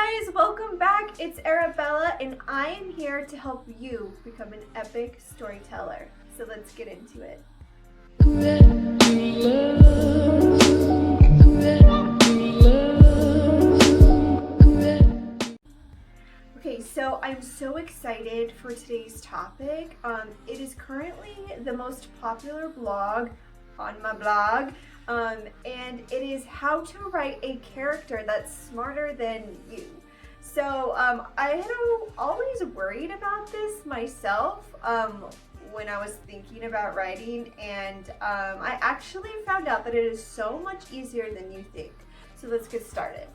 guys, welcome back. It's Arabella and I am here to help you become an epic storyteller. So let's get into it. Okay, so I'm so excited for today's topic. It is currently the most popular blog on my blog. And it is how to write a character that's smarter than you. So I had always worried about this myself when I was thinking about writing, and I actually found out that it is so much easier than you think. So let's get started.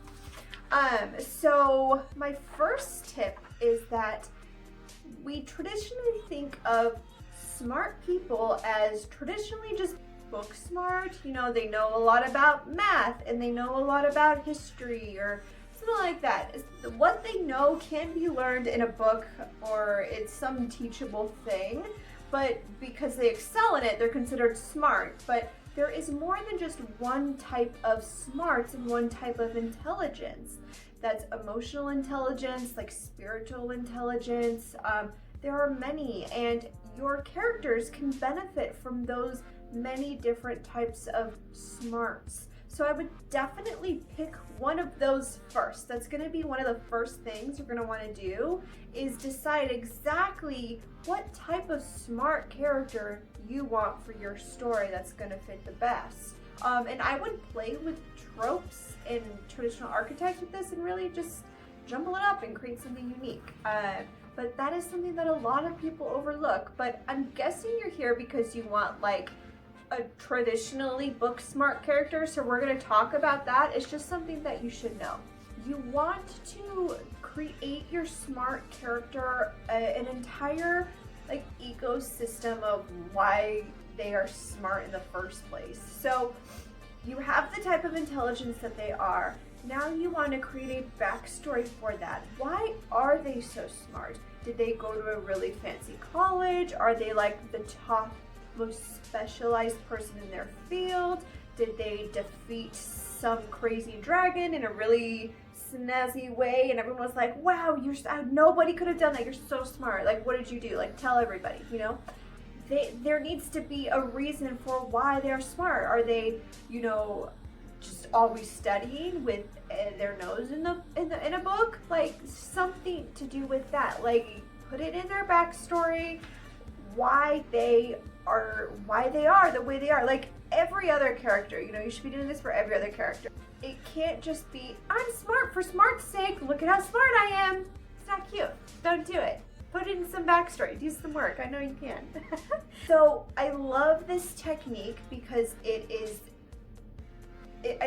So my first tip is that we traditionally think of smart people as traditionally just book smart. You know, they know a lot about math and they know a lot about history or something like that. What they know can be learned in a book or it's some teachable thing, but because they excel in it, they're considered smart. But there is more than just one type of smarts and one type of intelligence. That's emotional intelligence, like spiritual intelligence. There are many, and your characters can benefit from those many different types of smarts. So I would definitely pick one of those first. That's going to be one of the first things you're going to want to do, is decide exactly what type of smart character you want for your story that's going to fit the best. And I would play with tropes and traditional archetypes with this and really just jumble it up and create something unique. But that is something that a lot of people overlook. But I'm guessing you're here because you want like a traditionally book smart character, so we're going to talk about that. It's just something that you should know. You want to create your smart character an entire like ecosystem of why they are smart in the first place. So you have the type of intelligence that they are. Now you want to create a backstory for that. Why are they so smart? Did they go to a really fancy college? Are they like the top most specialized person in their field? Did they defeat some crazy dragon in a really snazzy way and everyone was like, wow, nobody could have done that, you're so smart, like what did you do, like tell everybody, you know? There needs to be a reason for why they're smart. Are they, you know, just always studying with their nose in a book? Like something to do with that, like put it in their backstory, why they are the way they are. Like every other character, you know, you should be doing this for every other character. It can't just be, I'm smart for smart's sake, look at how smart I am. It's not cute. Don't do it. Put in some backstory, do some work. I know you can. So I love this technique because I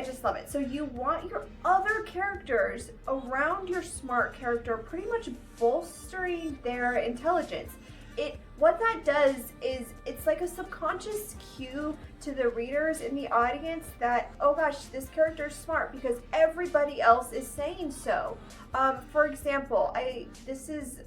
just love it. So you want your other characters around your smart character pretty much bolstering their intelligence. What that does is it's like a subconscious cue to the readers in the audience that, oh gosh, this character is smart because everybody else is saying so. For example, this is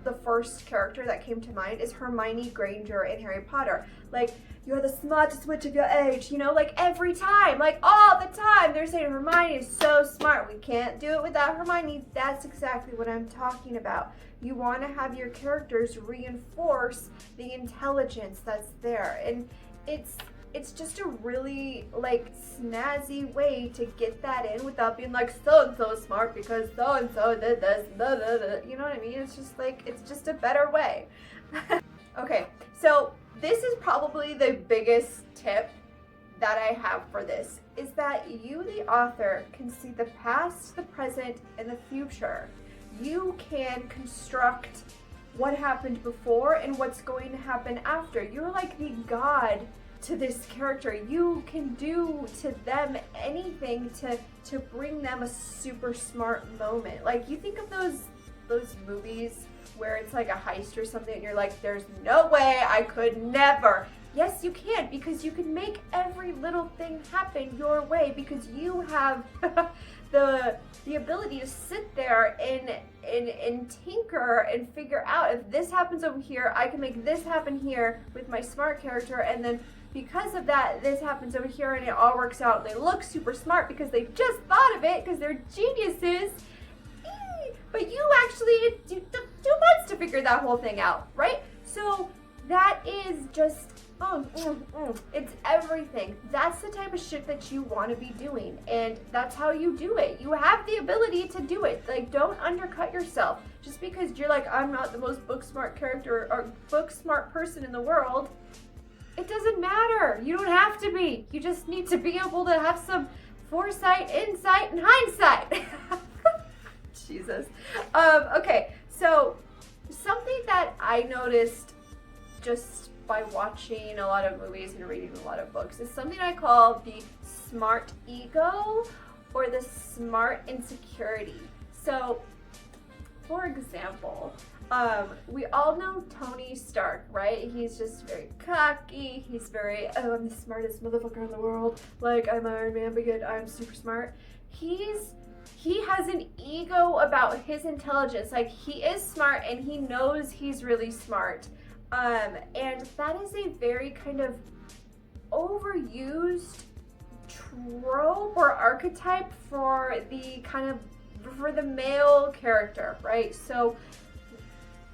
the first character that came to mind is Hermione Granger in Harry Potter. Like, you're the smartest witch of your age, you know, like every time, like all the time, they're saying Hermione is so smart. We can't do it without Hermione. That's exactly what I'm talking about. You want to have your characters reinforce the intelligence that's there. And it's just a really like snazzy way to get that in without being like so-and-so smart because so-and-so did this, blah, blah, blah. You know what I mean? It's just like, it's just a better way. Okay, so this is probably the biggest tip that I have for this, is that you, the author, can see the past, the present, and the future. You can construct what happened before and what's going to happen after. You're like the god to this character. You can do to them anything to bring them a super smart moment. Like you think of those movies where it's like a heist or something and you're like, there's no way, I could never. Yes, you can, because you can make every little thing happen your way because you have the ability to sit there and tinker and figure out, if this happens over here, I can make this happen here with my smart character, and then because of that, this happens over here and it all works out. They look super smart because they just thought of it because they're geniuses. figure that whole thing out, right? So that is just, it's everything. That's the type of shit that you want to be doing, and that's how you do it. You have the ability to do it. Like, don't undercut yourself. Just because you're like, I'm not the most book smart character or book smart person in the world, it doesn't matter. You don't have to be. You just need to be able to have some foresight, insight, and hindsight. Jesus. Okay, so something that I noticed just by watching a lot of movies and reading a lot of books is something I call the smart ego or the smart insecurity. So, for example, we all know Tony Stark, right? He's just very cocky. He's very, I'm the smartest motherfucker in the world. Like, I'm Iron Man, but yet I'm super smart. He has an ego about his intelligence. Like, he is smart and he knows he's really smart. And that is a very kind of overused trope or archetype for the male character, right? So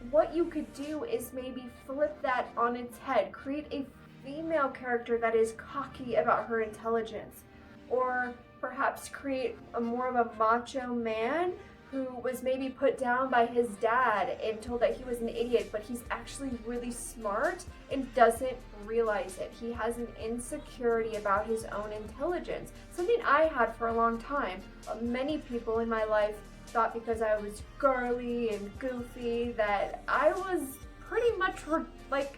what you could do is maybe flip that on its head, create a female character that is cocky about her intelligence, or perhaps create more of a macho man who was maybe put down by his dad and told that he was an idiot, but he's actually really smart and doesn't realize it. He has an insecurity about his own intelligence. Something I had for a long time. Many people in my life thought because I was girly and goofy that I was pretty much like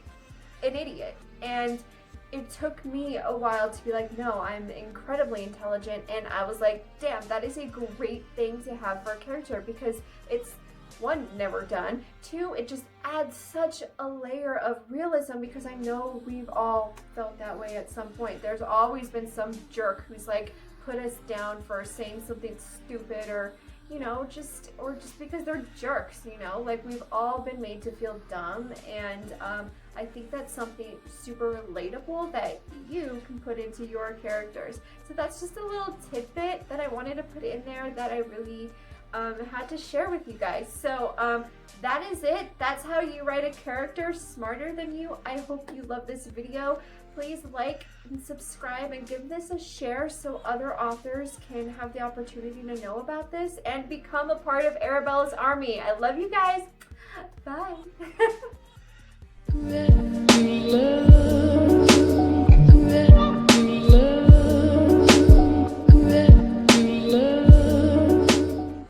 an idiot. And it took me a while to be like, no, I'm incredibly intelligent, and I was like, damn, that is a great thing to have for a character, because it's, one, never done, two, it just adds such a layer of realism, because I know we've all felt that way at some point. There's always been some jerk who's like put us down for saying something stupid, or just because they're jerks, like we've all been made to feel dumb, and I think that's something super relatable that you can put into your characters. So that's just a little tidbit that I wanted to put in there that I really had to share with you guys. So that is it. That's how you write a character smarter than you. I hope you love this video. Please like and subscribe and give this a share so other authors can have the opportunity to know about this and become a part of Arabella's army. I love you guys. Bye.